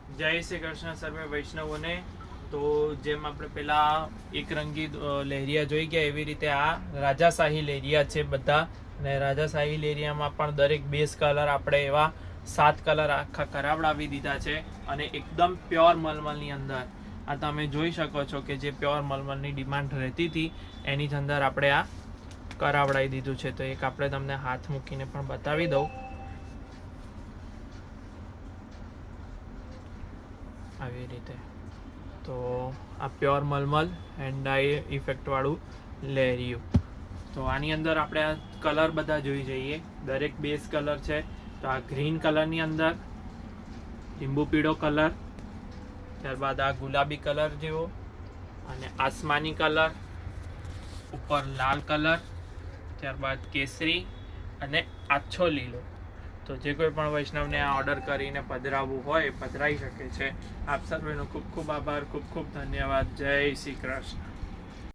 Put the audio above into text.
જય શ્રી કૃષ્ણ સર્વે વૈષ્ણવોને। તો જેમ આપણે પેલા એક રંગી લહેરિયા જોઈ ગયા એવી રીતે આ રાજાશાહી લહેરિયા છે બધા। અને રાજાશાહી લહેરિયામાં પણ દરેક બેઝ કલર આપણે એવા 7 કલર આખા કરાવડાવી દીધા છે અને એકદમ પ્યોર મલમલની અંદર આ તમે જોઈ શકો છો કે જે પ્યોર મલમલની ડિમાન્ડ રહેતી હતી એની જ અંદર આપણે આ કરાવડાવી દીધું છે। તો એક આપણે તમને હાથ મૂકીને પણ બતાવી દઉં આવી રીતે। તો આ pure malmal and die effect વાળું લહેરિયું। તો આની અંદર આપણે આ કલર બધા જોઈ જઈએ। દરેક બેઝ કલર છે। તો આ ગ્રીન કલરની અંદર લીંબુ પીળો કલર, ત્યારબાદ આ ગુલાબી કલર જેવો અને આસમાની કલર, ઉપર લાલ કલર, ત્યારબાદ કેસરી અને આછો લીલો। તો જે કોઈ પણ વૈષ્ણવને આ ઓર્ડર કરીને પધરાવવું હોય પધરાઈ શકે છે। આપ સર્વેનો ખૂબ ખૂબ આભાર, ખૂબ ખૂબ ધન્યવાદ। જય શ્રી કૃષ્ણ।